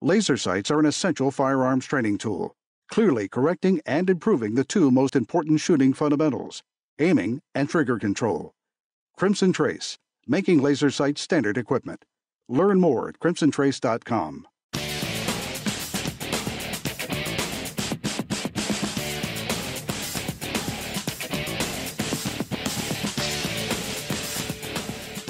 Laser sights are an essential firearms training tool, clearly correcting and improving the two most important shooting fundamentals, aiming and trigger control. Crimson Trace, making laser sights standard equipment. Learn more at crimsontrace.com.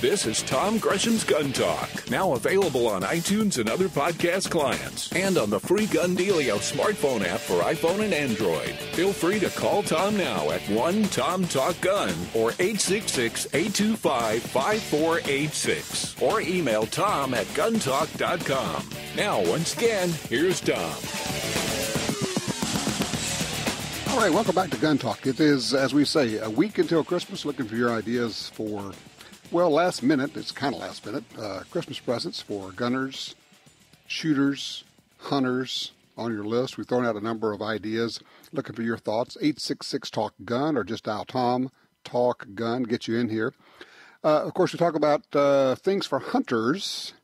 This is Tom Gresham's Gun Talk, now available on iTunes and other podcast clients, and on the free Gun Dealio smartphone app for iPhone and Android. Feel free to call Tom now at 1-TOM-TALK-GUN or 866-825-5486, or email Tom at guntalk.com. Now, once again, here's Tom. All right, welcome back to Gun Talk. It is, as we say, a week until Christmas, looking for your ideas for, well, last minute, it's kind of last minute, Christmas presents for gunners, shooters, hunters on your list. We've thrown out a number of ideas, looking for your thoughts. 866-TALK-GUN or just dial Tom, Talk Gun, get you in here. Of course, we talk about things for hunters,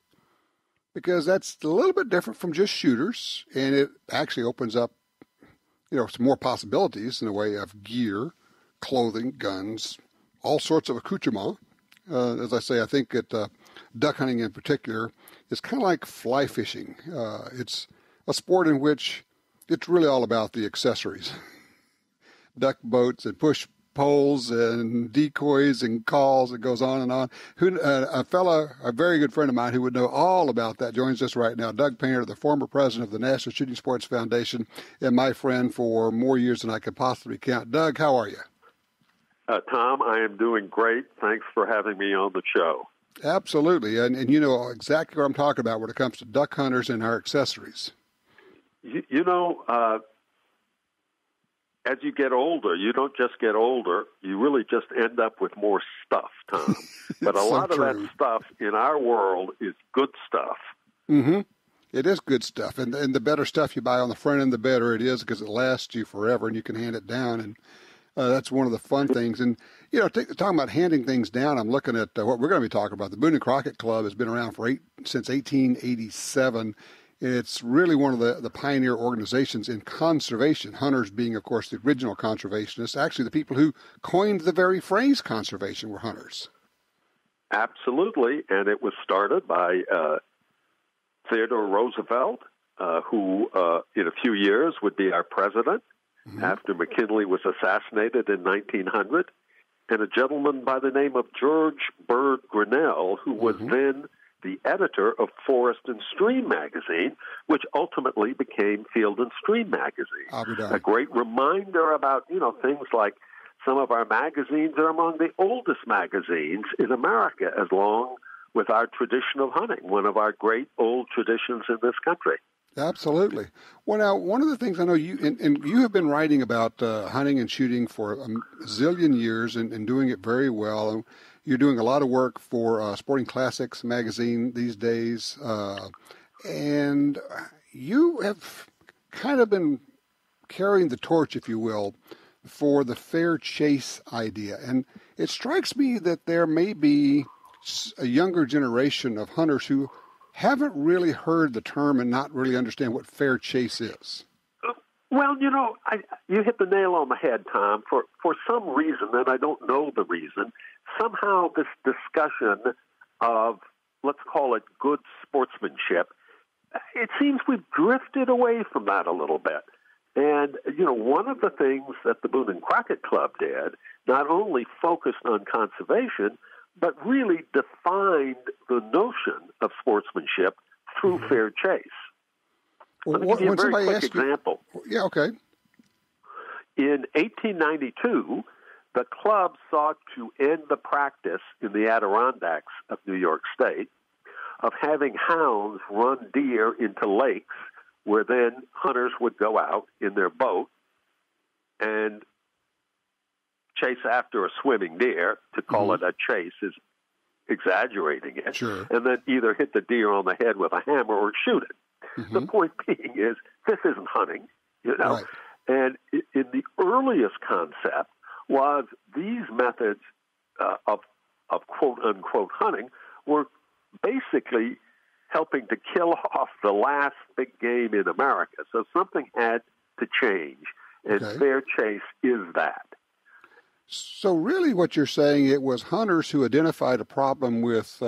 because that's a little bit different from just shooters, and it actually opens up, some more possibilities in the way of gear, clothing, guns, all sorts of accoutrements. As I say, I think that duck hunting in particular is kind of like fly fishing. It's a sport in which it's really all about the accessories. Duck boats and push poles and decoys and calls. It goes on and on. A very good friend of mine who would know all about that joins us right now. Doug Painter, the former president of the National Shooting Sports Foundation, and my friend for more years than I could possibly count. Doug, how are you? Tom, I am doing great. Thanks for having me on the show. Absolutely. And you know exactly what I'm talking about when it comes to duck hunters and our accessories. As you get older, you don't just get older, you really just end up with more stuff, Tom. But a lot of that stuff in our world is good stuff. Mm-hmm. It is good stuff. And the better stuff you buy on the front end, the better it is, because it lasts you forever and you can hand it down. And that's one of the fun things. And, talking about handing things down, I'm looking at what we're going to be talking about. The Boone and Crockett Club has been around since 1887. It's really one of the pioneer organizations in conservation, hunters being, of course, the original conservationists. Actually, the people who coined the very phrase conservation were hunters. Absolutely, and it was started by Theodore Roosevelt, who in a few years would be our president, after McKinley was assassinated in 1900, and a gentleman by the name of George Bird Grinnell, who was then the editor of Forest and Stream magazine, which ultimately became Field and Stream magazine. A great reminder about, things like some of our magazines are among the oldest magazines in America, as long with our tradition of hunting, one of our great old traditions in this country. Absolutely. Well, now, one of the things I know you have been writing about hunting and shooting for a zillion years and doing it very well. And you're doing a lot of work for Sporting Classics magazine these days. And you have kind of been carrying the torch, if you will, for the fair chase idea. And it strikes me that there may be a younger generation of hunters who haven't really heard the term and not really understand what fair chase is. Well, you hit the nail on the head, Tom. For some reason, and I don't know the reason, somehow this discussion of, let's call it good sportsmanship, it seems we've drifted away from that a little bit. And, one of the things that the Boone and Crockett Club did, not only focused on conservation, but really defined the notion of sportsmanship through fair chase. Let me give you a very quick example. Yeah, okay. In 1892, the club sought to end the practice in the Adirondacks of New York State of having hounds run deer into lakes where then hunters would go out in their boat and chase after a swimming deer. To call it a chase is exaggerating it. Sure. And then either hit the deer on the head with a hammer or shoot it. The point being is, this isn't hunting, Right. And in the earliest concept was these methods of quote-unquote hunting were basically helping to kill off the last big game in America. So something had to change, and fair chase is that. So really what you're saying, it was hunters who identified a problem with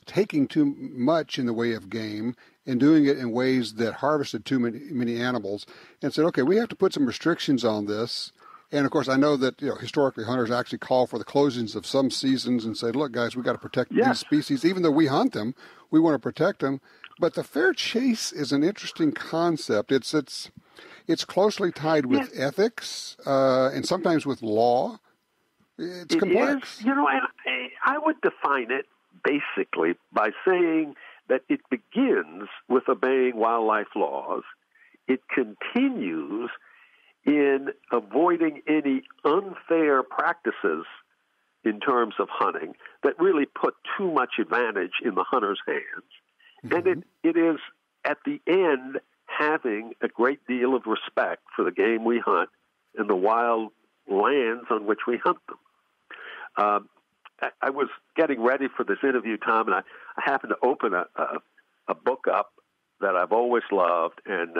taking too much in the way of game and doing it in ways that harvested too many animals, and said, okay, we have to put some restrictions on this. And, of course, I know that historically hunters actually call for the closings of some seasons and say, look, guys, we got to protect these species. Even though we hunt them, we want to protect them. But the fair chase is an interesting concept. It's closely tied with ethics and sometimes with law. It's complex. Is, and I would define it basically by saying that it begins with obeying wildlife laws. It continues in avoiding any unfair practices in terms of hunting that really put too much advantage in the hunter's hands. And it is, at the end, having a great deal of respect for the game we hunt and the wild lands on which we hunt them. I was getting ready for this interview, Tom, and I happened to open a book up that I've always loved, and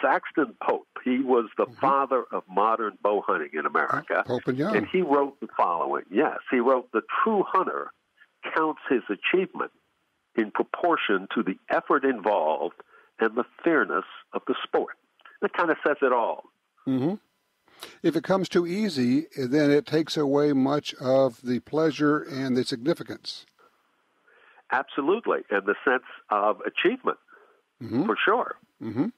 Saxton Pope. He was the father of modern bow hunting in America. Pope and Young. And he wrote the following. Yes, he wrote, "The true hunter counts his achievement in proportion to the effort involved and the fairness of the sport." That kind of says it all. Mm-hmm. If it comes too easy, then it takes away much of the pleasure and the significance. Absolutely, and the sense of achievement, for sure. Mm-hmm.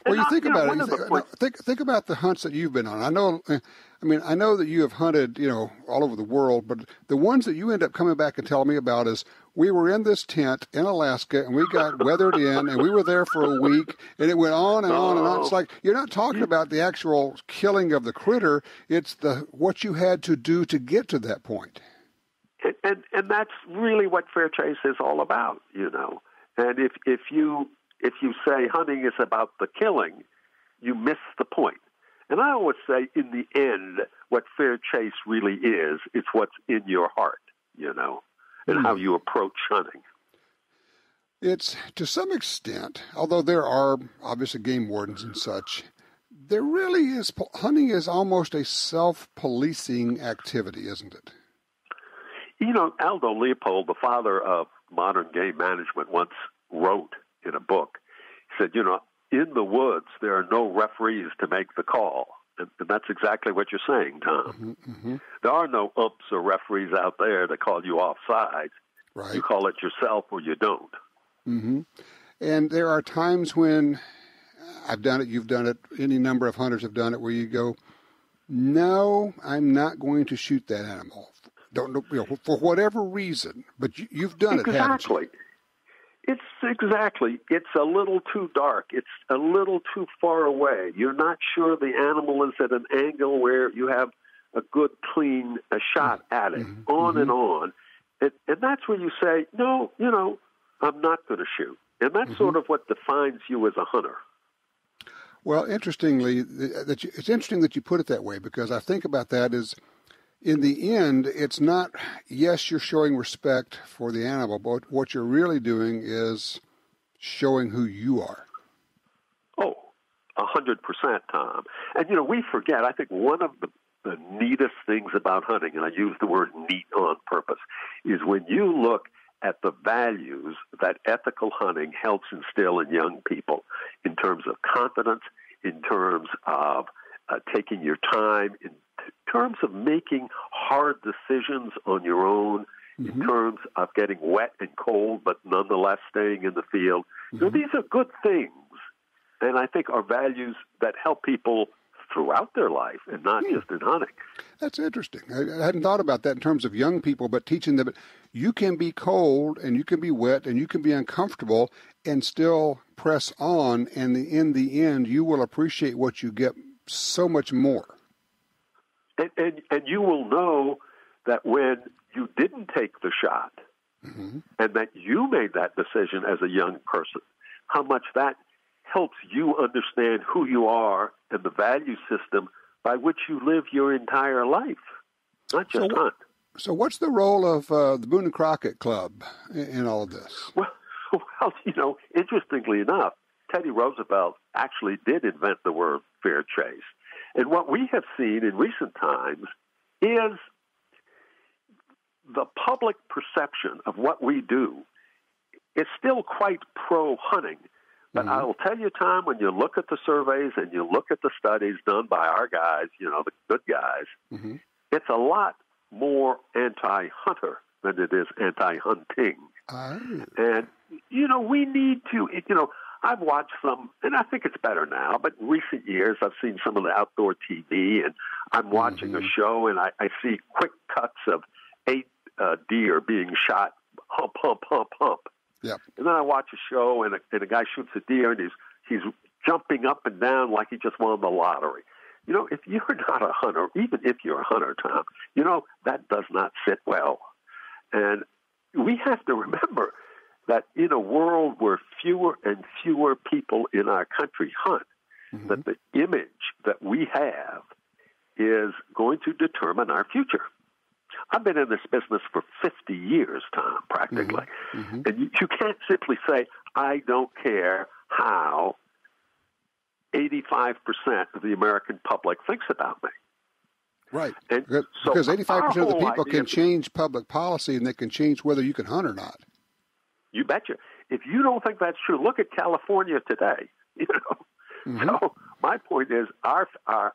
Well, you think about it. Think about the hunts that you've been on. I know that you have hunted, all over the world, but the ones that you end up coming back and telling me about is, we were in this tent in Alaska and we got weathered in and we were there for a week and it went on and on and on. It's like, you're not talking about the actual killing of the critter. It's what you had to do to get to that point. And that's really what fair chase is all about, And if you say hunting is about the killing, you miss the point. And I always say, in the end, what fair chase really is, it's what's in your heart, and how you approach hunting. It's, to some extent, although there are obviously game wardens and such, there really is, hunting is almost a self-policing activity, isn't it? Aldo Leopold, the father of modern game management, once wrote in a book, he said, in the woods, there are no referees to make the call. And that's exactly what you're saying, Tom. Mm-hmm. There are no umps or referees out there to call you offside. Right. You call it yourself or you don't. Mm-hmm. And there are times when I've done it, you've done it, any number of hunters have done it, where you go, no, I'm not going to shoot that animal. Don't know, for whatever reason, but you've done it, haven't you? It's a little too dark. It's a little too far away. You're not sure the animal is at an angle where you have a good, clean shot at it, and on. And that's where you say, no, I'm not going to shoot. And that's sort of what defines you as a hunter. Well, interestingly, it's interesting that you put it that way, because I think about that as, in the end, it's not, yes, you're showing respect for the animal, but what you're really doing is showing who you are. Oh, 100%, Tom. And, we forget, I think one of the neatest things about hunting, and I use the word neat on purpose, is when you look at the values that ethical hunting helps instill in young people in terms of confidence, in terms of taking your time, in terms of making hard decisions on your own, in terms of getting wet and cold, but nonetheless staying in the field. These are good things, and I think are values that help people throughout their life and not just in hunting. That's interesting. I hadn't thought about that in terms of young people, but teaching them you can be cold and you can be wet and you can be uncomfortable and still press on, and in the end, you will appreciate what you get so much more. And you will know that when you didn't take the shot and that you made that decision as a young person, how much that helps you understand who you are and the value system by which you live your entire life, not just hunt. So what's the role of the Boone and Crockett Club in all of this? Well, interestingly enough, Teddy Roosevelt actually did invent the word fair chase. And what we have seen in recent times is the public perception of what we do is still quite pro-hunting. But I will tell you, Tom, when you look at the surveys and you look at the studies done by our guys, the good guys, it's a lot more anti-hunter than it is anti-hunting. And, we need to, I've watched some, and I think it's better now, but in recent years I've seen some of the outdoor TV, and I'm watching a show, and I see quick cuts of 8 deer being shot, hump, hump, hump, hump. Yep. And then I watch a show, and a guy shoots a deer, and he's jumping up and down like he just won the lottery. If you're not a hunter, even if you're a hunter, Tom, that does not sit well. And we have to remember that in a world where fewer and fewer people in our country hunt, that the image that we have is going to determine our future. I've been in this business for 50 years, Tom, practically. And you can't simply say, I don't care how 85% of the American public thinks about me. Right. And because 85% of the people can change public policy, and they can change whether you can hunt or not. You betcha. If you don't think that's true, look at California today. So my point is, our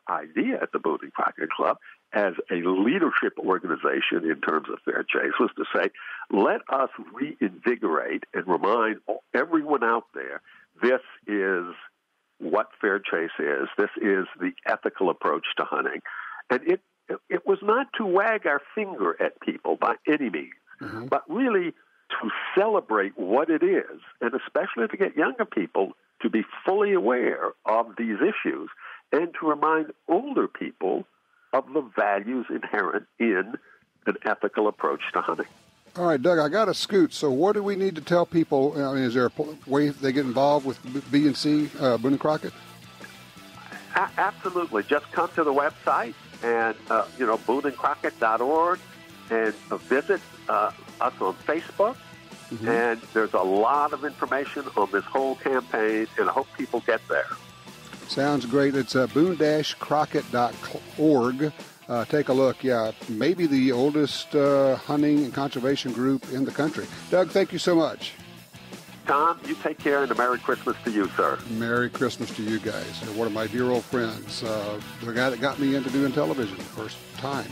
idea at the Boone and Crockett Club as a leadership organization in terms of fair chase was to say, let us reinvigorate and remind everyone out there, this is what fair chase is. This is the ethical approach to hunting. And it was not to wag our finger at people by any means, but really to celebrate what it is, and especially to get younger people to be fully aware of these issues, and to remind older people of the values inherent in an ethical approach to hunting. All right, Doug, I got a scoot. So what do we need to tell people? Is there a way they get involved with B&C, Boone and Crockett? Absolutely. Just come to the website and, booneandcrockett.org and visit us on Facebook. And there's a lot of information on this whole campaign, and I hope people get there. Sounds great. It's boone-crockett.org. Take a look. Yeah, maybe the oldest hunting and conservation group in the country. Doug, thank you so much. Tom, you take care, and a Merry Christmas to you, sir. Merry Christmas to you guys. You're one of my dear old friends. The guy that got me into doing television the first time.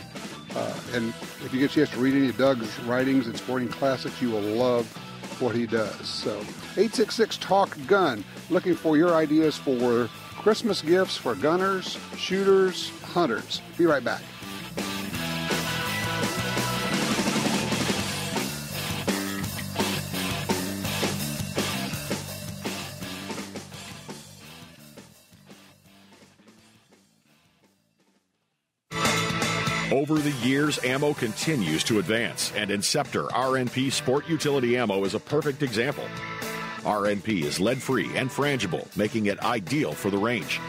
And if you get a chance to read any of Doug's writings and sporting classics, you will love what he does. So 866-TALK-GUN, looking for your ideas for Christmas gifts for gunners, shooters, hunters. Be right back. Over the years, ammo continues to advance, and Inceptor RNP Sport Utility Ammo is a perfect example. RNP is lead-free and frangible, making it ideal for the range.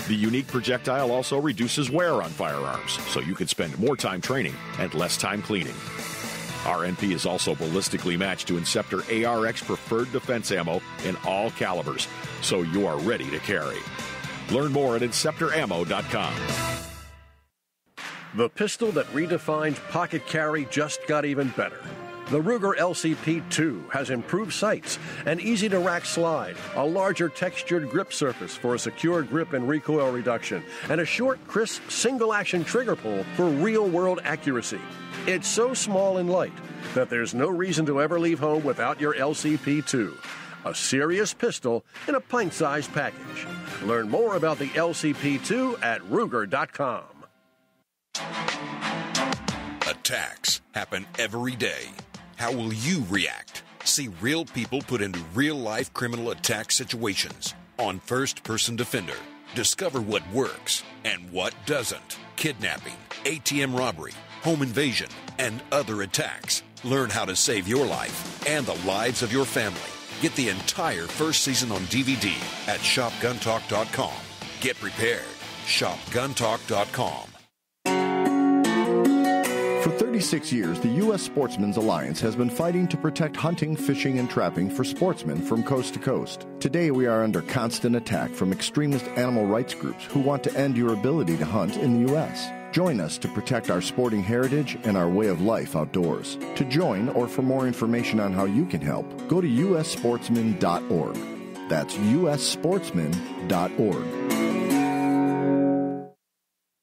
The unique projectile also reduces wear on firearms, so you can spend more time training and less time cleaning. RNP is also ballistically matched to Inceptor ARX preferred defense ammo in all calibers, so you are ready to carry. Learn more at InceptorAmmo.com. The pistol that redefines pocket carry just got even better. The Ruger LCP-2 has improved sights, an easy-to-rack slide, a larger textured grip surface for a secure grip and recoil reduction, and a short, crisp, single-action trigger pull for real-world accuracy. It's so small and light that there's no reason to ever leave home without your LCP-2. A serious pistol in a pint-sized package. Learn more about the LCP-2 at Ruger.com. Attacks happen every day. How will you react? See real people put into real-life criminal attack situations on First Person Defender. Discover what works and what doesn't. Kidnapping, ATM robbery, home invasion, and other attacks. Learn how to save your life and the lives of your family. Get the entire first season on DVD at ShopGunTalk.com. Get prepared. ShopGunTalk.com. For 30 36 years, the U.S. Sportsmen's Alliance has been fighting to protect hunting, fishing, and trapping for sportsmen from coast to coast. Today, we are under constant attack from extremist animal rights groups who want to end your ability to hunt in the U.S. Join us to protect our sporting heritage and our way of life outdoors. To join or for more information on how you can help, go to ussportsman.org. That's ussportsman.org.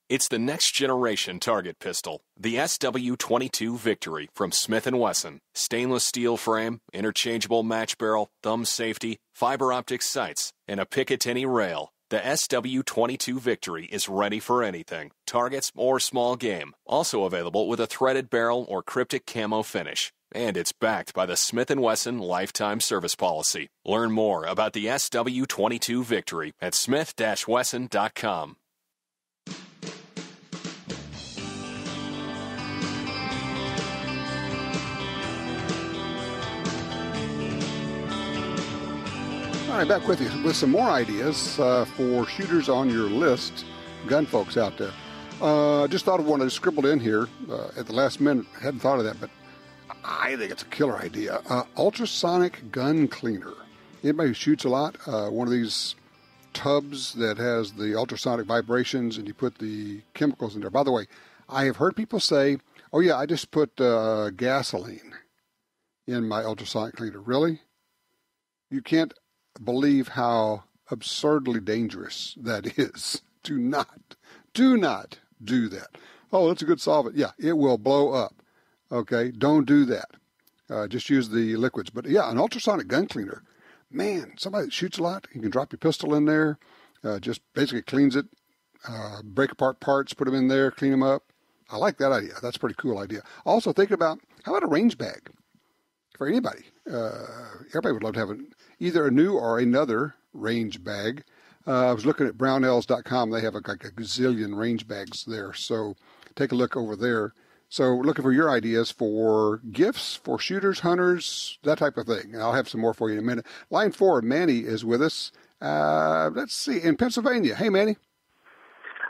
It's the next generation target pistol, the SW22 Victory from Smith & Wesson. Stainless steel frame, interchangeable match barrel, thumb safety, fiber optic sights, and a Picatinny rail. The SW22 Victory is ready for anything, targets or small game. Also available with a threaded barrel or cryptic camo finish. And it's backed by the Smith & Wesson Lifetime Service Policy. Learn more about the SW22 Victory at smith-wesson.com. All right, back with you with some more ideas for shooters on your list, gun folks out there. Just thought of one I scribbled in here at the last minute. Hadn't thought of that, but I think it's a killer idea. Ultrasonic gun cleaner. Anybody who shoots a lot, one of these tubs that has the ultrasonic vibrations, and you put the chemicals in there. By the way, I have heard people say, "Oh yeah, I just put gasoline in my ultrasonic cleaner." Really? You can't believe how absurdly dangerous that is. Do not do that. Oh, that's a good solvent. Yeah, it will blow up. Okay, don't do that. Just use the liquids. But yeah, an ultrasonic gun cleaner. Man, somebody that shoots a lot, you can drop your pistol in there, just basically cleans it, break apart parts, put them in there, clean them up. I like that idea. That's a pretty cool idea. Also thinking about, how about a range bag for anybody? Everybody would love to have either a new or another range bag. I was looking at brownells.com. They have like a gazillion range bags there. So take a look over there. So we're looking for your ideas for gifts for shooters, hunters, that type of thing. And I'll have some more for you in a minute. Line 4, Manny is with us. Let's see, in Pennsylvania. Hey, Manny.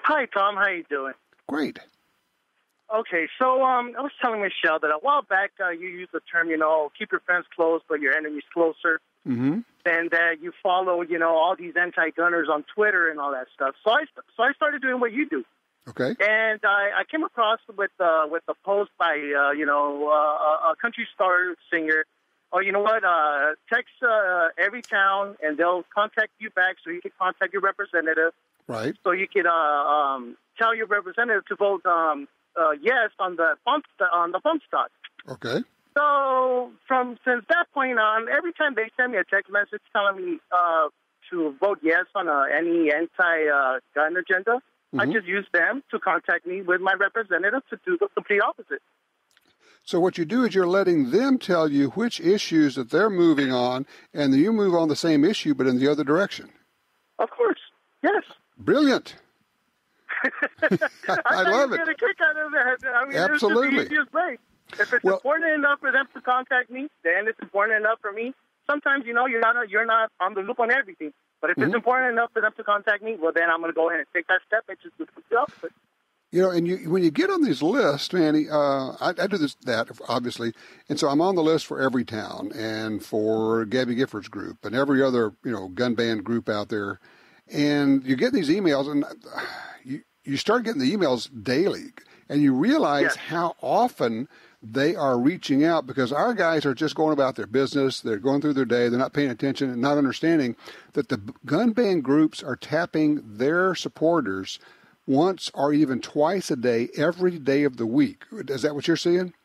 Hi, Tom. How you doing? Great. Okay, so I was telling Michelle that a while back you used the term, keep your friends close but your enemies closer. Mm-hmm. And you follow, all these anti-gunners on Twitter and all that stuff. So I started doing what you do. Okay. And I came across with a post by, a country star singer. Oh, you know what? Text every town, and they'll contact you back so you can contact your representative. Right. So you can tell your representative to vote yes on the bump stock. Okay. So since that point on, every time they send me a text message telling me to vote yes on any anti-gun agenda, I just use them to contact me with my representative to do the complete opposite. So what you do is you're letting them tell you which issues that they're moving on, and then you move on the same issue but in the other direction. Of course, yes. Brilliant. I love it. Get a kick out of that. I mean, absolutely. It's the easiest way. If it's important enough for them to contact me, then it's important enough for me. Sometimes, you're not on the loop on everything. But if it's important enough for them to contact me, well, then I'm going to go ahead and take that step and just do the opposite. And when you get on these lists, Manny, I do that, obviously. And so I'm on the list for every town and for Gabby Gifford's group and every other, gun band group out there. And you get these emails, and you start getting the emails daily, and you realize how often they are reaching out, because our guys are just going about their business. They're going through their day. They're not paying attention and not understanding that the gun band groups are tapping their supporters once or even twice a day, every day of the week. Is that what you're seeing?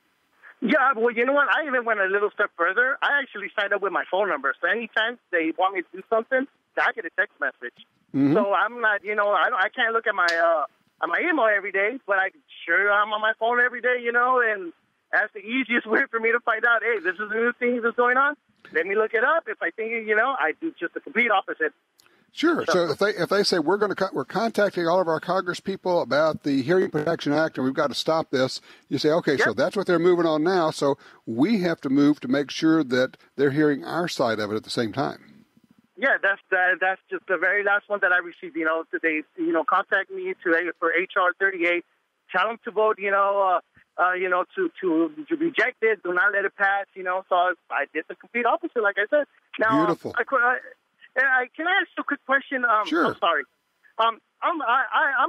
Yeah, well, you know what? I even went a little step further. I actually signed up with my phone number. So anytime they want me to do something, I get a text message. Mm-hmm. So I'm not, I can't look at my email every day, but I'm on my phone every day, and that's the easiest way for me to find out, hey, this is a new thing that's going on. Let me look it up. If I think, I do just the complete opposite. Sure. So if they say we're contacting all of our Congress people about the Hearing Protection Act and we've got to stop this, you say, okay, so that's what they're moving on now. So we have to move to make sure that they're hearing our side of it at the same time. Yeah, that's just the very last one that I received. They contact me for HR 38, tell them to vote to reject it, do not let it pass. So I did the complete opposite, like I said. Now, beautiful. Can I ask you a quick question? Sure. I'm sorry. I'm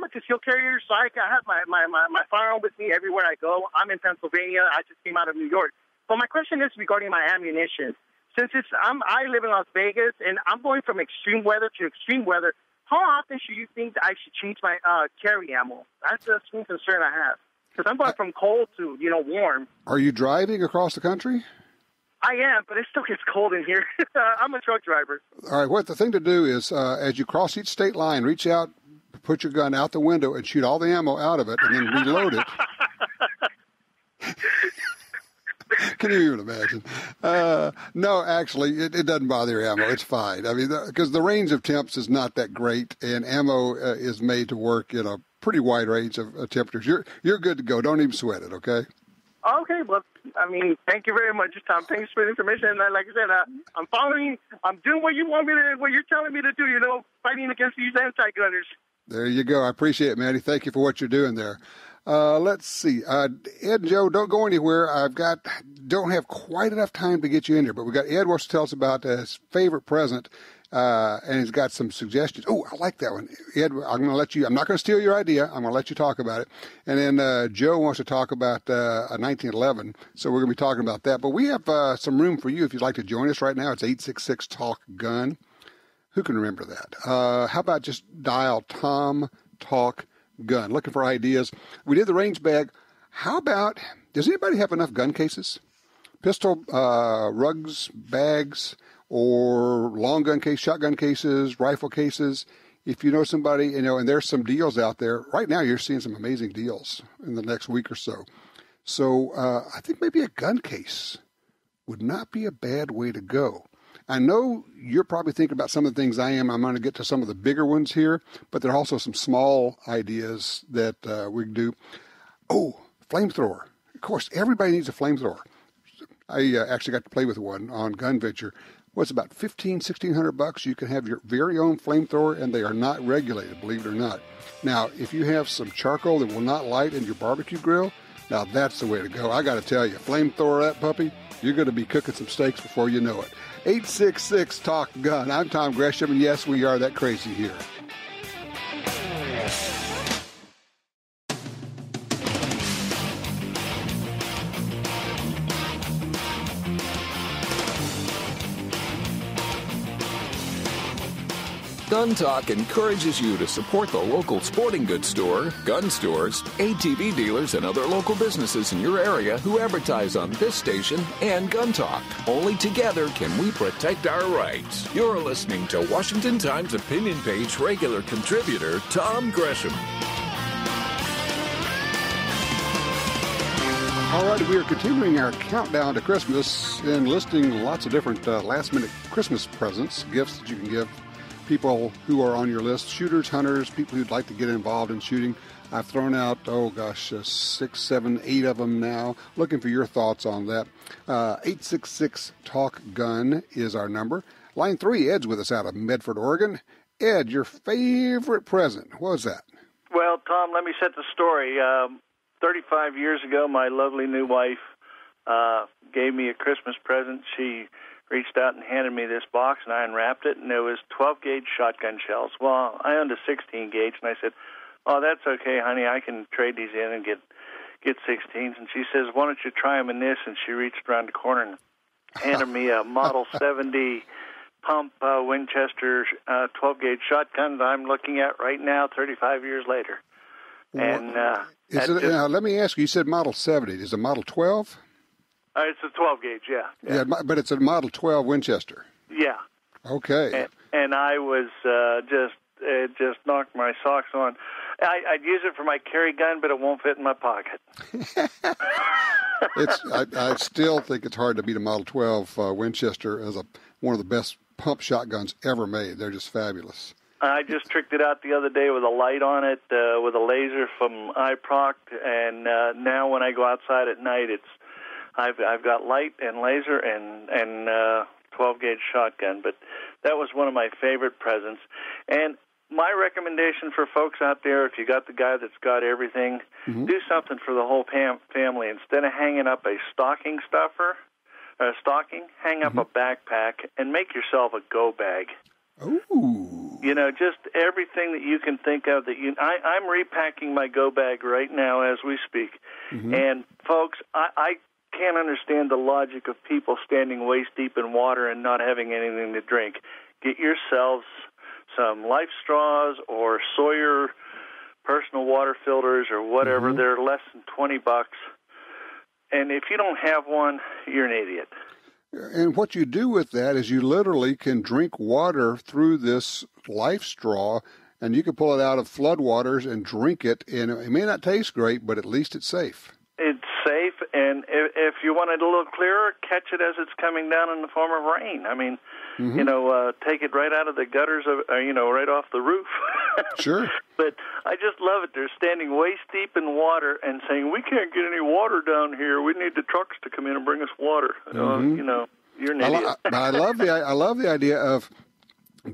a concealed carrier, so I have my firearm with me everywhere I go. I'm in Pennsylvania. I just came out of New York. But my question is regarding my ammunition. Since I live in Las Vegas and I'm going from extreme weather to extreme weather, how often should you think that I should change my carry ammo? That's the main concern I have. Because I'm going from cold to, warm. Are you driving across the country? I am, but it still gets cold in here. I'm a truck driver. All right, what the thing to do is, as you cross each state line, reach out, put your gun out the window, and shoot all the ammo out of it, and then reload it. Can you even imagine? No, actually, it doesn't bother your ammo. It's fine. I mean, because the range of temps is not that great, and ammo is made to work in a pretty wide range of temperatures. You're good to go. Don't even sweat it, okay? Okay, well, thank you very much, Tom. Thanks for the information. Like I said, I'm doing what you're telling me to do, fighting against these anti-gunners. There you go. I appreciate it, Manny. Thank you for what you're doing there. Let's see. Ed and Joe, don't go anywhere. Don't have quite enough time to get you in here, but we got Ed wants to tell us about his favorite present, and he's got some suggestions. Oh, I like that one. Ed, I'm not going to steal your idea. I'm going to let you talk about it. And then Joe wants to talk about a 1911, so we're going to be talking about that. But we have some room for you if you'd like to join us right now. It's 866-TALK-GUN. Who can remember that? How about just dial Tom Talk Gun? Looking for ideas. We did the range bag. How about, does anybody have enough gun cases? Pistol, rugs, bags, or long gun case, shotgun cases, rifle cases. If you know somebody, and there's some deals out there. Right now you're seeing some amazing deals in the next week or so. So I think maybe a gun case would not be a bad way to go. I know you're probably thinking about some of the things I am. I'm going to get to some of the bigger ones here, but there are also some small ideas that we can do. Oh, flamethrower. Of course, everybody needs a flamethrower. I actually got to play with one on Gun Venture. What's about $1,600? You can have your very own flamethrower, and they are not regulated, believe it or not. Now, if you have some charcoal that will not light in your barbecue grill, now that's the way to go. I got to tell you, flamethrower that puppy, you're going to be cooking some steaks before you know it. 866-TALK-GUN. I'm Tom Gresham, and yes, we are that crazy here. Gun Talk encourages you to support the local sporting goods store, gun stores, ATV dealers, and other local businesses in your area who advertise on this station and Gun Talk. Only together can we protect our rights. You're listening to Washington Times opinion page regular contributor Tom Gresham. All right, we are continuing our countdown to Christmas and listing lots of different last-minute Christmas presents, gifts that you can give people who are on your list, shooters, hunters, people who'd like to get involved in shooting. I've thrown out, 6, 7, 8 of them now. Looking for your thoughts on that. 866-TALK-GUN is our number. Line 3, Ed's with us out of Medford, Oregon. Ed, your favorite present, what was that? Well, Tom, let me set the story. 35 years ago, my lovely new wife gave me a Christmas present. She reached out and handed me this box, and I unwrapped it, and there was 12-gauge shotgun shells. Well, I owned a 16-gauge, and I said, "Oh, that's okay, honey. I can trade these in and get 16s." And she says, "Why don't you try them in this?" And she reached around the corner and handed me a Model 70 pump Winchester 12-gauge shotgun that I'm looking at right now, 35 years later. And now, let me ask you, you said Model 70. Is it Model 12? It's a 12-gauge, yeah. But it's a Model 12 Winchester. Yeah. Okay. And I was it just knocked my socks on. I'd use it for my carry gun, but it won't fit in my pocket. I still think it's hard to beat a Model 12 Winchester as one of the best pump shotguns ever made. They're just fabulous. I just tricked it out the other day with a light on it, with a laser from iProc, and now when I go outside at night, I've got light and laser and 12-gauge shotgun. But that was one of my favorite presents. And my recommendation for folks out there, if you got the guy that's got everything, do something for the whole family. Instead of hanging up a stocking, hang up a backpack and make yourself a go bag. Ooh. You know, just everything that you can think of. I'm repacking my go bag right now as we speak. And, folks, I can't understand the logic of people standing waist deep in water and not having anything to drink. Get yourselves some Life straws or Sawyer personal water filters or whatever. They're less than $20. And if you don't have one, you're an idiot. And what you do with that is you literally can drink water through this Life straw, and you can pull it out of floodwaters and drink it. And it may not taste great, but at least it's safe. It's safe, and if you want it a little clearer, catch it as it's coming down in the form of rain. I mean, take it right out of the gutters, right off the roof. Sure. But I just love it. They're standing waist deep in water and saying, we can't get any water down here. We need the trucks to come in and bring us water. You're an idiot. I love the idea of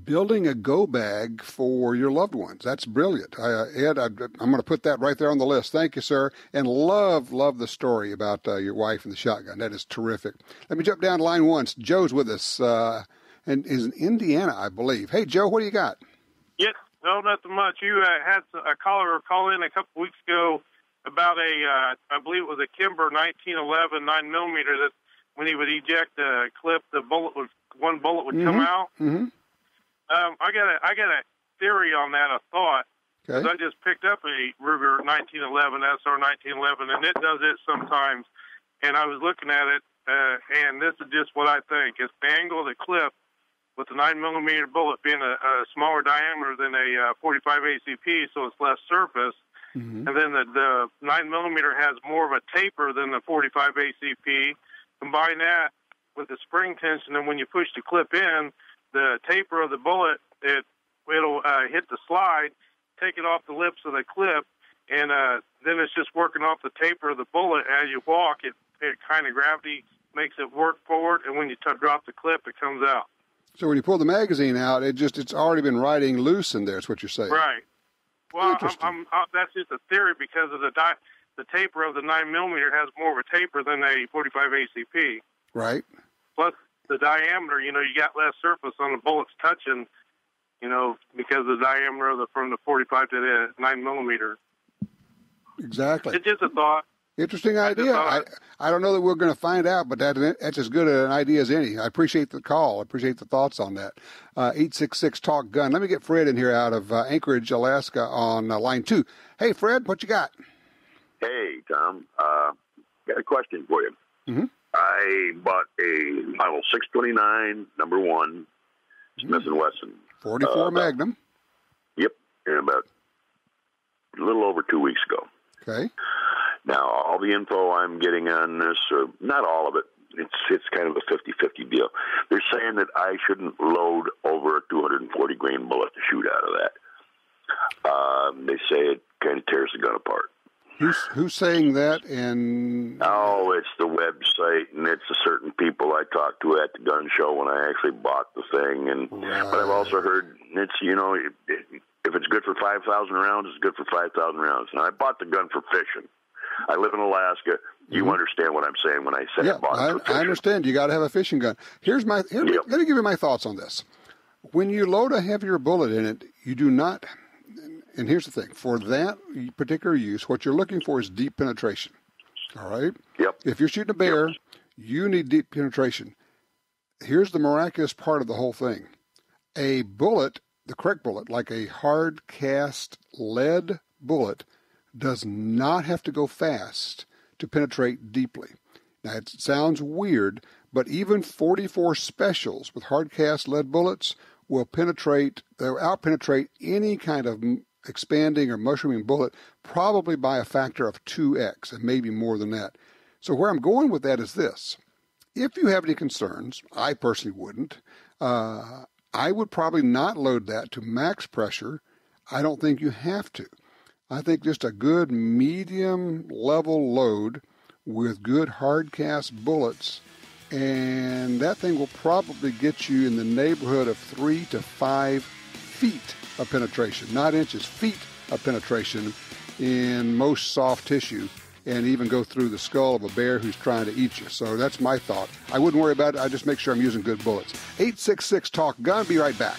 building a go bag for your loved ones. That's brilliant. Ed, I'm going to put that right there on the list. Thank you, sir. And love the story about your wife and the shotgun. That is terrific. Let me jump down to line one. Joe's with us and is in Indiana, I believe. Hey, Joe, what do you got? Yes, no, nothing much. You had a caller call in a couple weeks ago about I believe it was a Kimber 1911 9mm that when he would eject a clip, one bullet would come out. I got a theory on that, a thought. Okay. I just picked up a Ruger 1911, SR 1911, and it does it sometimes. And I was looking at it, and this is just what I think. It's the angle of the clip with the 9mm bullet being a smaller diameter than a 45 ACP, so it's less surface. And then the 9mm has more of a taper than the 45 ACP. Combine that with the spring tension, and when you push the clip in, the taper of the bullet, it'll hit the slide, take it off the lips of the clip, and then it's just working off the taper of the bullet. As you walk, it kind of gravity makes it work forward, and when you drop the clip, it comes out. So when you pull the magazine out, it's already been riding loose in there, is what you're saying. Right. Well, that's just a theory because of the taper of the 9mm has more of a taper than a 45 ACP. Right. Plus the diameter, you got less surface on the bullets touching, because of the diameter from the 45 to the 9mm. Exactly. It's just a thought. Interesting idea. I don't know that we're going to find out, but that's as good an idea as any. I appreciate the call. I appreciate the thoughts on that. 866-TALK-GUN. Let me get Fred in here out of Anchorage, Alaska on line 2. Hey, Fred, what you got? Hey, Tom. Got a question for you. I bought a model 629, number 1, Smith & Wesson. 44 Magnum. Yep, about a little over 2 weeks ago. Okay. Now, all the info I'm getting on this, not all of it, it's kind of a 50-50 deal. They're saying that I shouldn't load over a 240 grain bullet to shoot out of that. They say it kind of tears the gun apart. Who's saying that? And it's the website, and it's the certain people I talked to at the gun show when I actually bought the thing. And But I've also heard it's if it's good for 5,000 rounds, it's good for 5,000 rounds. And I bought the gun for fishing. I live in Alaska. You understand what I'm saying when I say I bought it for fishing. I understand. You got to have a fishing gun. Let me give you my thoughts on this. When you load a heavier bullet in it, you do not. And here's the thing. For that particular use, what you're looking for is deep penetration. All right? Yep. If you're shooting a bear, you need deep penetration. Here's the miraculous part of the whole thing. A bullet, the correct bullet, like a hard cast lead bullet, does not have to go fast to penetrate deeply. Now, it sounds weird, but even 44 specials with hard cast lead bullets will out-penetrate any kind of expanding or mushrooming bullet probably by a factor of 2x and maybe more than that. So where I'm going with that is this. If you have any concerns, I personally wouldn't, I would probably not load that to max pressure. I don't think you have to. I think just a good medium level load with good hard cast bullets, and that thing will probably get you in the neighborhood of 3 to 5 feet of penetration, not inches, feet of penetration in most soft tissue, and even go through the skull of a bear who's trying to eat you. So that's my thought. I wouldn't worry about it. I just make sure I'm using good bullets. 866-TALK-GUN. Be right back.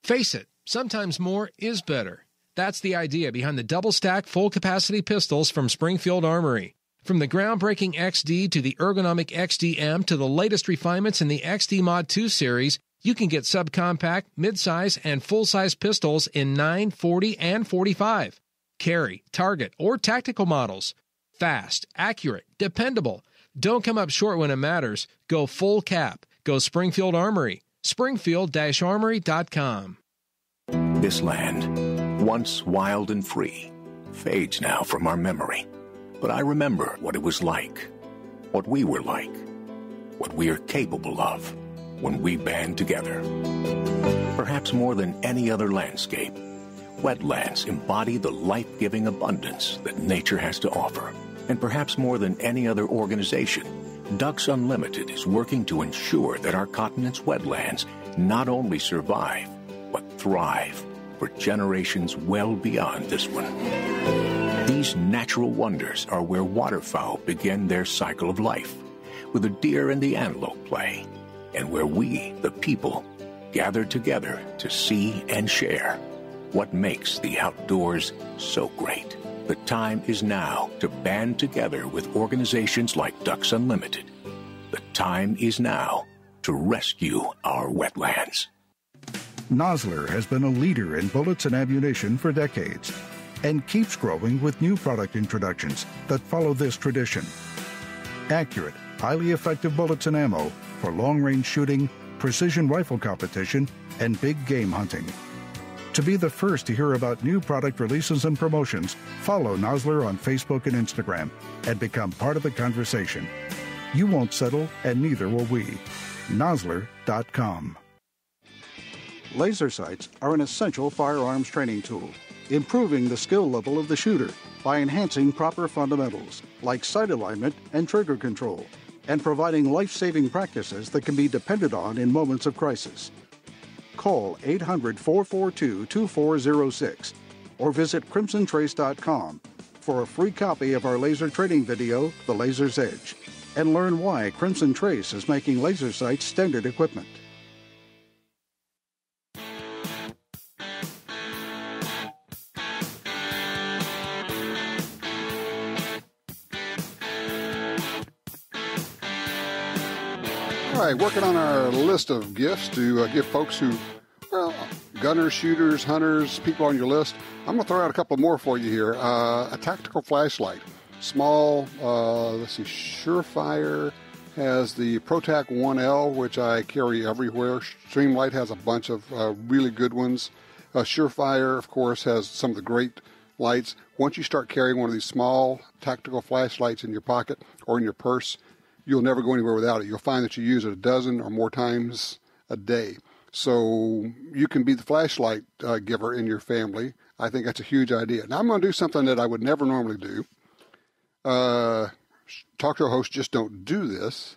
Face it, sometimes more is better. That's the idea behind the double-stack, full-capacity pistols from Springfield Armory. From the groundbreaking XD to the ergonomic XDM to the latest refinements in the XD Mod 2 series, you can get subcompact, midsize, and full-size pistols in 9, 40, and 45. Carry, target, or tactical models. Fast, accurate, dependable. Don't come up short when it matters. Go full cap. Go Springfield Armory. Springfield-Armory.com. This land, once wild and free, fades now from our memory. But I remember what it was like, what we were like, what we are capable of when we band together. Perhaps more than any other landscape, wetlands embody the life-giving abundance that nature has to offer. And perhaps more than any other organization, Ducks Unlimited is working to ensure that our continent's wetlands not only survive, but thrive for generations well beyond this one. These natural wonders are where waterfowl begin their cycle of life, where the deer and the antelope play, and where we, the people, gather together to see and share what makes the outdoors so great. The time is now to band together with organizations like Ducks Unlimited. The time is now to rescue our wetlands. Nosler has been a leader in bullets and ammunition for decades and keeps growing with new product introductions that follow this tradition. Accurate, highly effective bullets and ammo for long-range shooting, precision rifle competition, and big game hunting. To be the first to hear about new product releases and promotions, follow Nosler on Facebook and Instagram and become part of the conversation. You won't settle, and neither will we. Nosler.com. Laser sights are an essential firearms training tool, improving the skill level of the shooter by enhancing proper fundamentals like sight alignment and trigger control, and providing life-saving practices that can be depended on in moments of crisis. Call 800-442-2406 or visit crimsontrace.com for a free copy of our laser training video, The Laser's Edge, and learn why Crimson Trace is making laser sights standard equipment. All right, working on our list of gifts to give folks who, well, gunners, shooters, hunters, people on your list. I'm going to throw out a couple more for you here. A tactical flashlight. Small, Surefire has the ProTac 1L, which I carry everywhere. Streamlight has a bunch of really good ones. Surefire, of course, has some of the great lights. Once you start carrying one of these small tactical flashlights in your pocket or in your purse, you'll never go anywhere without it. You'll find that you use it a dozen or more times a day. So you can be the flashlight giver in your family. I think that's a huge idea. Now I'm going to do something that I would never normally do. Talk show hosts just don't do this.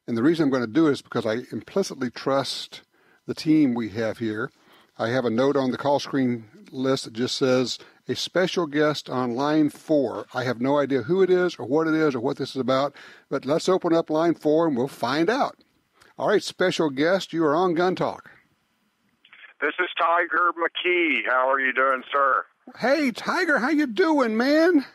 And the reason I'm going to do it is because I implicitly trust the team we have here. I have a note on the call screen list that just says, a special guest on line 4. I have no idea who it is or what this is about, but let's open up line 4 and we'll find out. All right, special guest, you are on Gun Talk. This is Tiger McKee. How are you doing, sir? Hey, Tiger, how you doing, man?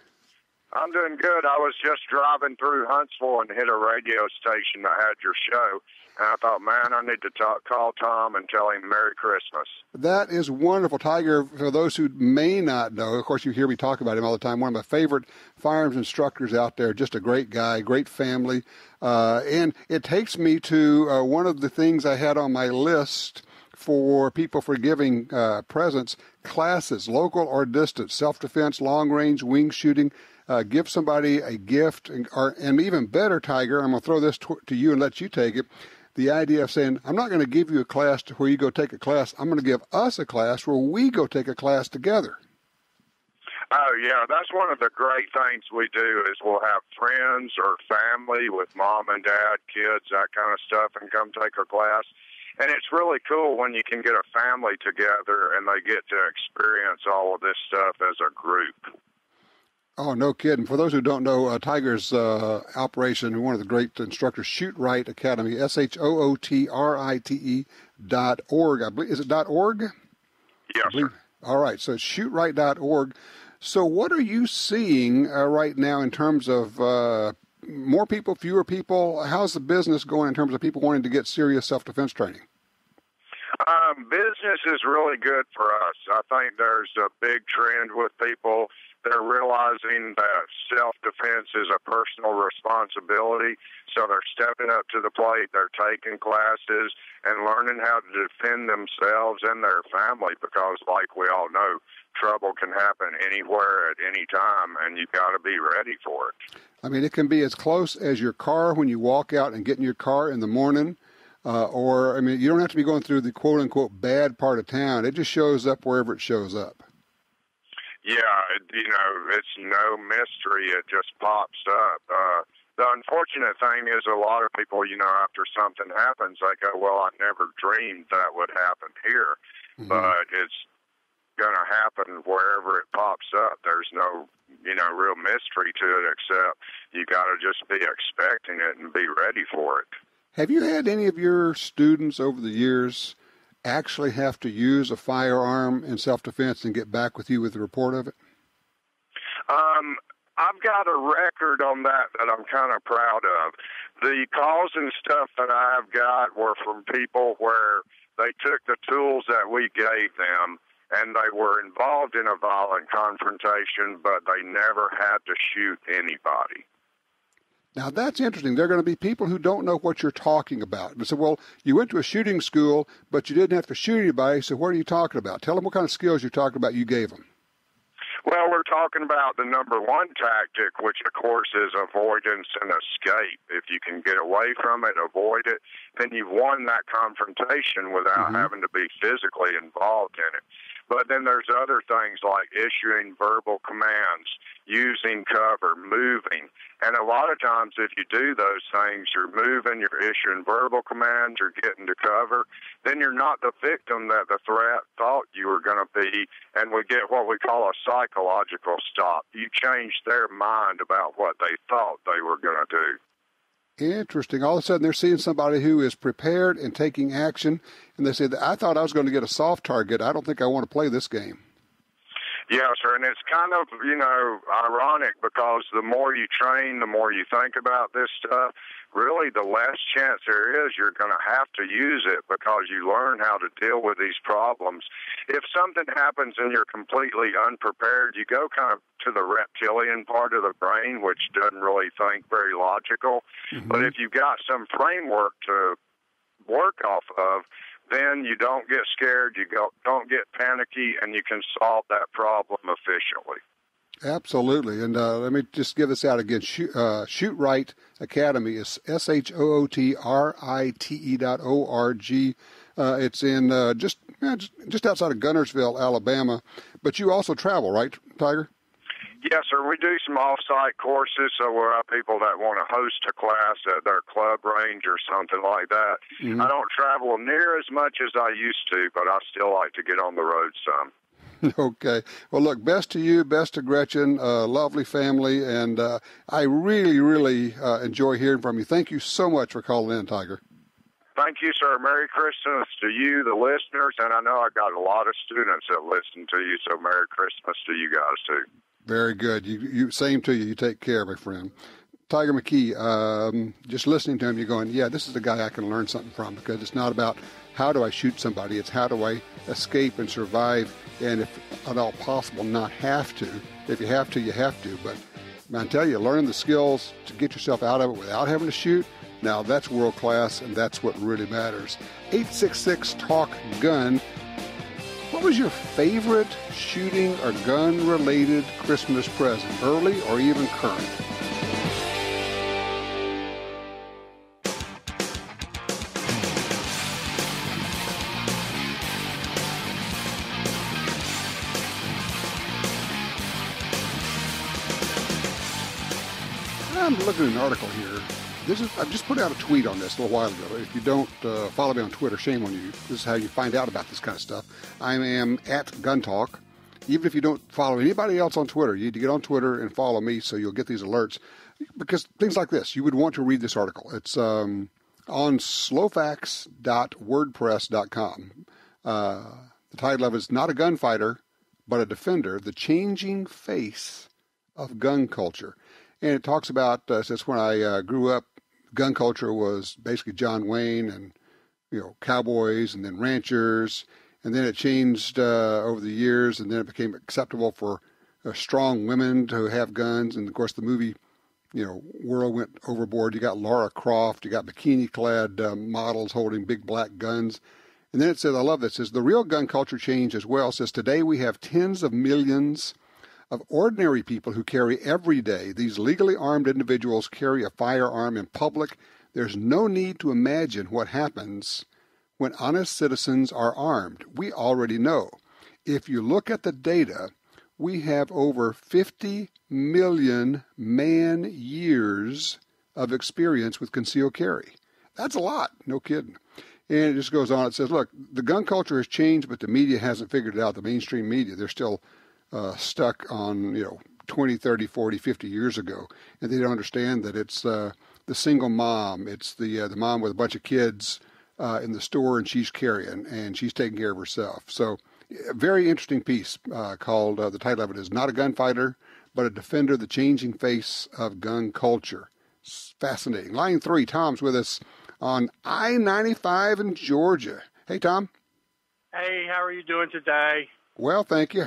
I'm doing good. I was just driving through Huntsville and hit a radio station that had your show, and I thought, man, I need to call Tom and tell him Merry Christmas. That is wonderful, Tiger. For those who may not know, of course, you hear me talk about him all the time. One of my favorite firearms instructors out there, just a great guy, great family. And it takes me to one of the things I had on my list for people for giving presents, classes, local or distant, self-defense, long-range, wing shooting. Give somebody a gift, and even better, Tiger, I'm going to throw this to you and let you take it. The idea of saying, I'm not going to give you a class to where you go take a class. I'm going to give us a class where we go take a class together. Oh, yeah, that's one of the great things we do is we'll have friends or family with mom and dad, kids, that kind of stuff, and come take a class. And it's really cool when you can get a family together and they get to experience all of this stuff as a group. Oh, no kidding. For those who don't know, Tiger's operation, one of the great instructors, Shoot Right Academy, SHOOTRITE.org. I believe, is it .org? Yes, sir. All right, so it's shootright.org. So what are you seeing right now in terms of more people, fewer people? How's the business going in terms of people wanting to get serious self-defense training? Business is really good for us. I think there's a big trend with people. They're realizing that self-defense is a personal responsibility, so they're stepping up to the plate. They're taking classes and learning how to defend themselves and their family because, like we all know, trouble can happen anywhere at any time, and you've got to be ready for it. I mean, it can be as close as your car when you walk out and get in your car in the morning, or, I mean, you don't have to be going through the quote-unquote bad part of town. It just shows up wherever it shows up. Yeah, it's no mystery. It just pops up. The unfortunate thing is a lot of people, after something happens, they go, well, I never dreamed that would happen here. Mm-hmm. But it's going to happen wherever it pops up. There's no, real mystery to it except you got to just be expecting it and be ready for it. Have you had any of your students over the years actually have to use a firearm in self-defense and get back with you with a report of it? I've got a record on that I'm kind of proud of. The calls and stuff that I've got were from people where they took the tools that we gave them and they were involved in a violent confrontation, but they never had to shoot anybody. Now, that's interesting. There are going to be people who don't know what you're talking about. They say, well, you went to a shooting school, but you didn't have to shoot anybody, so what are you talking about? Tell them what kind of skills you're talking about you gave them. Well, we're talking about the number one tactic, which, of course, is avoidance and escape. If you can get away from it, avoid it, then you've won that confrontation without having to be physically involved in it. But then there's other things like issuing verbal commands, using cover, moving. And a lot of times if you do those things, you're moving, you're issuing verbal commands, you're getting to cover, then you're not the victim that the threat thought you were going to be, and we get what we call a psychological stop. You change their mind about what they thought they were going to do. Interesting. All of a sudden, they're seeing somebody who is prepared and taking action, and they say, I thought I was going to get a soft target. I don't think I want to play this game. Yeah, sir, and it's kind of, ironic because the more you train, the more you think about this stuff, really the less chance there is you're going to have to use it because you learn how to deal with these problems. If something happens and you're completely unprepared, you go kind of to the reptilian part of the brain, which doesn't really think very logical. Mm-hmm. But if you've got some framework to work off of, then you don't get scared, you don't get panicky, and you can solve that problem efficiently. Absolutely. And let me just give this out again. Shoot Right Academy is SHOOTRITE.org. It's in just outside of Gunnersville, Alabama. But you also travel, right, Tiger? Yes, sir. We do some off-site courses, so we'll have people that want to host a class at their club range or something like that. Mm-hmm. I don't travel near as much as I used to, but I still like to get on the road some. Okay. Well, look, best to you, best to Gretchen, lovely family, and I really, really enjoy hearing from you. Thank you so much for calling in, Tiger. Thank you, sir. Merry Christmas to you, the listeners, and I know I got a lot of students that listen to you, so Merry Christmas to you guys, too. Very good. You same to you. You take care, my friend. Tiger McKee, just listening to him, you're going, yeah, this is the guy I can learn something from, because it's not about how do I shoot somebody, it's how do I escape and survive, and if at all possible, not have to. If you have to, you have to. But I tell you, learning the skills to get yourself out of it without having to shoot, now that's world class, and that's what really matters. 866-TALK-GUN. What was your favorite shooting or gun-related Christmas present, early or even current? I'm looking at an article here. I've just put out a tweet on this a little while ago. If you don't follow me on Twitter, shame on you. This is how you find out about this kind of stuff. I am at Gun Talk. Even if you don't follow anybody else on Twitter, you need to get on Twitter and follow me so you'll get these alerts. Because things like this, you would want to read this article. It's on slowfacts.wordpress.com. The title of it is Not a Gunfighter, but a Defender, the Changing Face of Gun Culture. And it talks about, since when I grew up, gun culture was basically John Wayne and, cowboys and then ranchers. And then it changed over the years, and then it became acceptable for strong women to have guns. And, of course, the movie, world went overboard. You got Lara Croft. You got bikini-clad models holding big black guns. And then it says, I love this, it says, the real gun culture change as well. It says, today we have tens of millions of ordinary people who carry every day. These legally armed individuals carry a firearm in public. There's no need to imagine what happens when honest citizens are armed. We already know. If you look at the data, we have over 50 million man-years of experience with concealed carry. That's a lot, no kidding. And it just goes on. It says, look, the gun culture has changed, but the media hasn't figured it out. The mainstream media, they're still stuck on, 20, 30, 40, 50 years ago. And they don't understand that it's the single mom. It's the mom with a bunch of kids in the store, and she's carrying, and she's taking care of herself. So a very interesting piece called, the title of it is Not a Gunfighter, but a Defender, the Changing Face of Gun Culture. It's fascinating. Line 3, Tom's with us on I-95 in Georgia. Hey, Tom. Hey, how are you doing today? Well, thank you.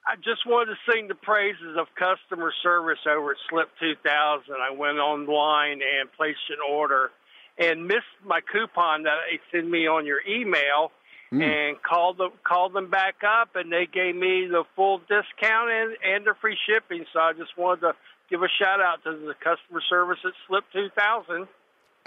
I just wanted to sing the praises of customer service over at Slip 2000. I went online and placed an order and missed my coupon that they sent me on your email and called them back up, and they gave me the full discount and the free shipping. So I just wanted to give a shout-out to the customer service at Slip 2000.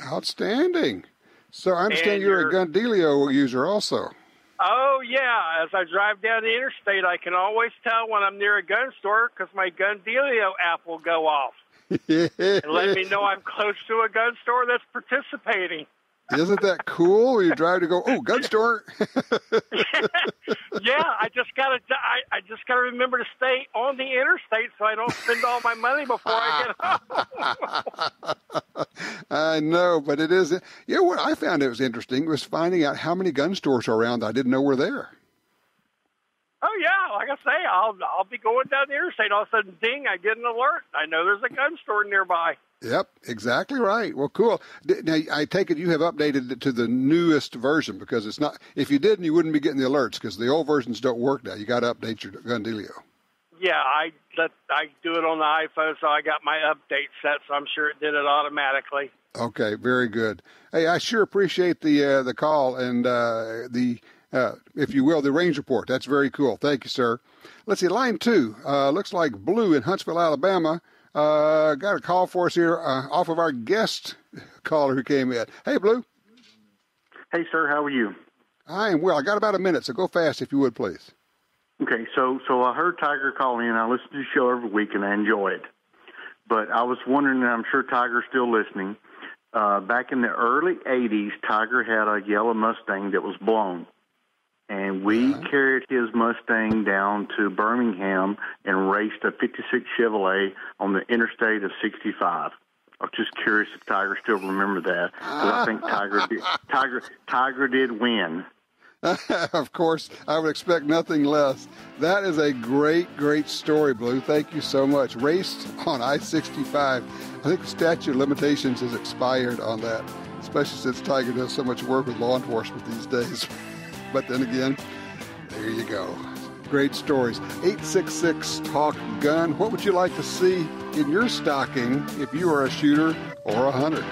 Outstanding. So I understand you're a Gundealio user also. Oh, yeah. As I drive down the interstate, I can always tell when I'm near a gun store because my Gundealio app will go off and let me know I'm close to a gun store that's participating. Isn't that cool? You drive to go, oh, gun store. Yeah, I just gotta remember to stay on the interstate so I don't spend all my money before I get home. I know, but it is. What I found it was interesting was finding out how many gun stores are around that I didn't know were there. Oh yeah, like I say, I'll be going down the interstate. All of a sudden, ding! I get an alert. I know there's a gun store nearby. Yep, exactly right. Well, cool. Now, I take it you have updated it to the newest version because it's not. If you didn't, you wouldn't be getting the alerts because the old versions don't work now. You got to update your Gundealio. Yeah, I do it on the iPhone, so I got my update set, so I'm sure it did it automatically. Okay, very good. Hey, I sure appreciate the call and if you will, the range report. That's very cool. Thank you, sir. Let's see, line 2. Looks like Blue in Huntsville, Alabama. Got a call for us here off of our guest caller who came in. Hey, Blue. Hey, sir. How are you? I am well. I got about a minute, so go fast if you would, please. Okay, so I heard Tiger call in. I listen to the show every week, and I enjoy it. But I was wondering, and I'm sure Tiger's still listening, back in the early 80s, Tiger had a yellow Mustang that was blown. And we carried his Mustang down to Birmingham and raced a 56 Chevrolet on the interstate of 65. I was just curious if Tiger still remember that, because I think Tiger did win. Of course, I would expect nothing less. That is a great, great story, Blue. Thank you so much. Raced on I-65. I think the statute of limitations has expired on that, especially since Tiger does so much work with law enforcement these days. But then again, there you go. Great stories. 866-TALK-GUN. What would you like to see in your stocking if you are a shooter or a hunter?